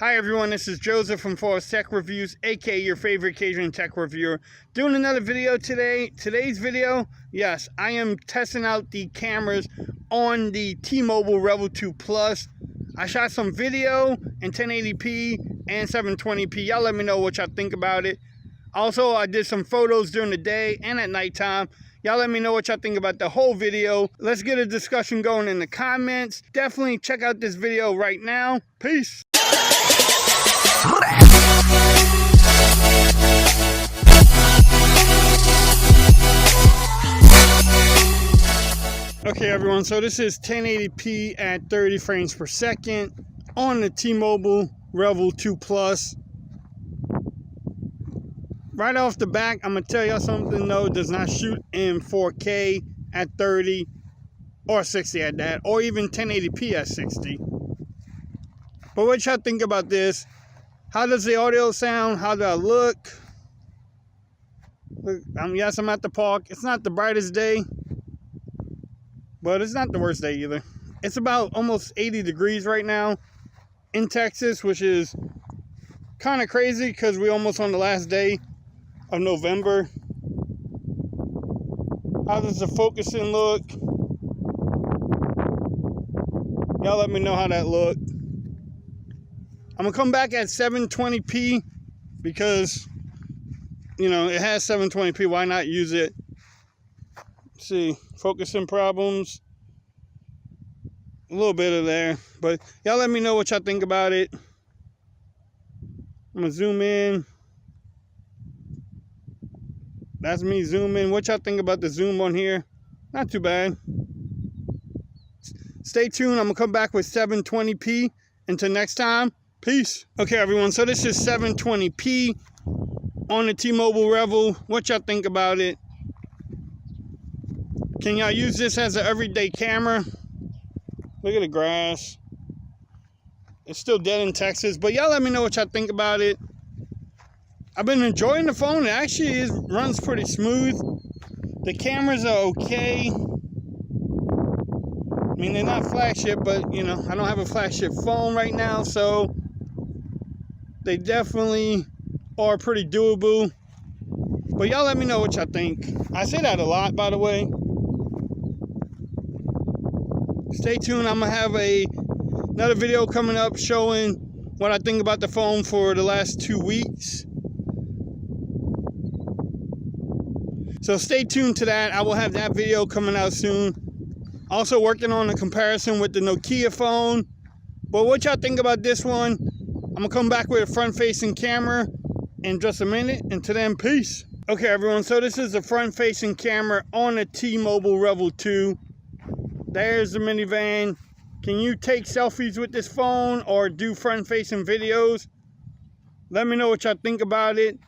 Hi everyone, this is Joseph from Forest Tech Reviews, aka your favorite Cajun tech reviewer. Doing another video today. Today's video, yes, I am testing out the cameras on the T-Mobile Revvl 2 Plus. I shot some video in 1080p and 720p. Y'all let me know what y'all think about it. Also, I did some photos during the day and at nighttime. Y'all let me know what y'all think about the whole video. Let's get a discussion going in the comments. Definitely check out this video right now. Peace. Okay everyone, so this is 1080p at 30 frames per second on the T-Mobile Revvl 2 Plus. Right off the back, I'm going to tell y'all something though. It does not shoot in 4K at 30 or 60 at that, or even 1080p at 60. But what y'all think about this? How does the audio sound? How do I look? Yes, I'm at the park. It's not the brightest day, but it's not the worst day either. It's about almost 80 degrees right now in Texas, which is kind of crazy because we're almost on the last day of November. How does the focusing look? Y'all let me know how that look. I'm gonna come back at 720p because, you know, it has 720p. Why not use it? Let's see, focusing problems. A little bit of there, but y'all let me know what y'all think about it. I'm gonna zoom in. That's me zooming. What y'all think about the zoom on here? Not too bad. Stay tuned. I'm gonna come back with 720p. Until next time, peace. Okay, everyone. So this is 720p on the T-Mobile Revvl. What y'all think about it? Can y'all use this as an everyday camera? Look at the grass. It's still dead in Texas, but y'all let me know what y'all think about it. I've been enjoying the phone. It actually runs pretty smooth. The cameras are okay. I mean, they're not flagship, but, you know, I don't have a flagship phone right now, so they definitely are pretty doable. But y'all let me know what y'all think. I say that a lot, by the way. Stay tuned. I'm going to have another video coming up showing what I think about the phone for the last 2 weeks. So stay tuned to that. I will have that video coming out soon. Also working on a comparison with the Nokia phone. But what y'all think about this one? I'm going to come back with a front-facing camera in just a minute. Until then, peace. Okay, everyone. So this is the front-facing camera on the T-Mobile Revvl 2. There's the minivan. Can you take selfies with this phone or do front-facing videos? Let me know what y'all think about it.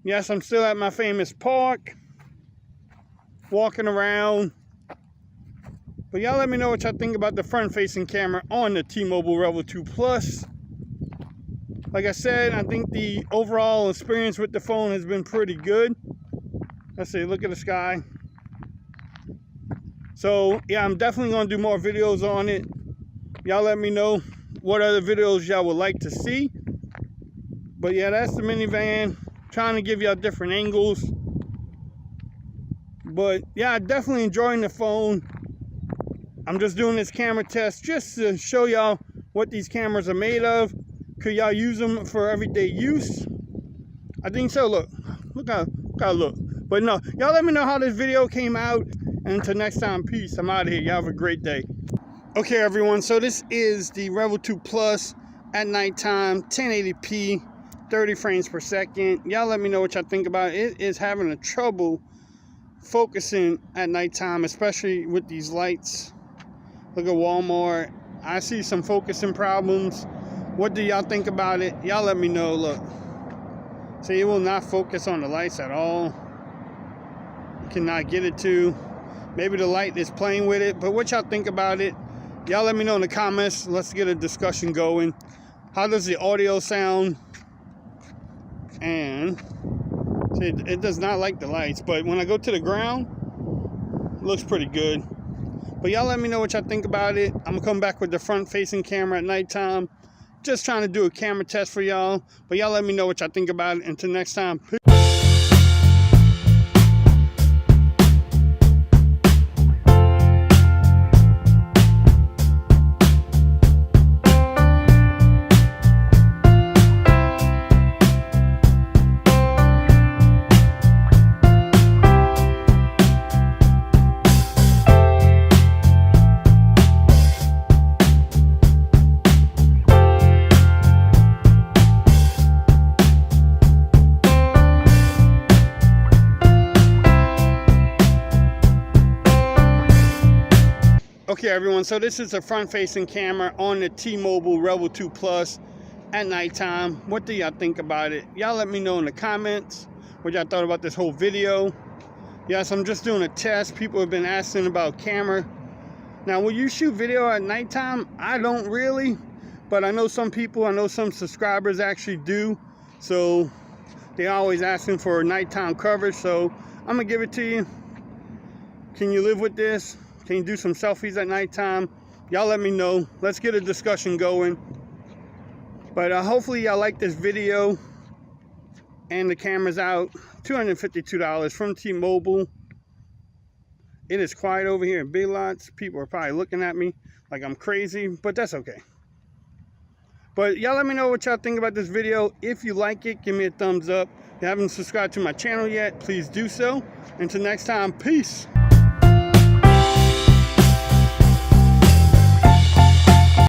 Yes, I'm still at my famous park, walking around. But y'all let me know what y'all think about the front-facing camera on the T-Mobile Revvl 2 Plus. Like I said, I think the overall experience with the phone has been pretty good. Let's see, look at the sky. So, yeah, I'm definitely going to do more videos on it. Y'all let me know what other videos y'all would like to see. But, yeah, that's the minivan. Trying to give y'all different angles. But, yeah, definitely enjoying the phone. I'm just doing this camera test just to show y'all what these cameras are made of. Could y'all use them for everyday use? I think so. Look how I look. But no, y'all let me know how this video came out. And until next time, peace. I'm out of here. Y'all have a great day. Okay, everyone. So this is the Revvl 2 Plus at nighttime, 1080p, 30 frames per second. Y'all let me know what y'all think about it. It is having a trouble focusing at nighttime, especially with these lights. Look at Walmart. I see some focusing problems. What do y'all think about it? Y'all let me know. Look. See, it will not focus on the lights at all. Cannot get it to. Maybe the light is playing with it. But what y'all think about it? Y'all let me know in the comments. Let's get a discussion going. How does the audio sound? And see, it does not like the lights. But when I go to the ground, it looks pretty good. But y'all let me know what y'all think about it. I'm going to come back with the front-facing camera at nighttime. Just trying to do a camera test for y'all. But y'all let me know what y'all think about it. Until next time, peace. Okay everyone, so this is a front-facing camera on the T-Mobile Revvl 2 Plus at nighttime. What do y'all think about it? Y'all let me know in the comments what y'all thought about this whole video. Yes, I'm just doing a test. People have been asking about camera. Now, will you shoot video at nighttime? I don't really, but I know some people, I know some subscribers actually do. So they're always asking for nighttime coverage, so I'm gonna give it to you. Can you live with this? Can you do some selfies at nighttime? Y'all let me know. Let's get a discussion going. But hopefully y'all like this video. And the camera's out. $252 from T-Mobile. It is quiet over here in Big Lots. People are probably looking at me like I'm crazy, but that's okay. But y'all let me know what y'all think about this video. If you like it, give me a thumbs up. If you haven't subscribed to my channel yet, please do so. Until next time, peace.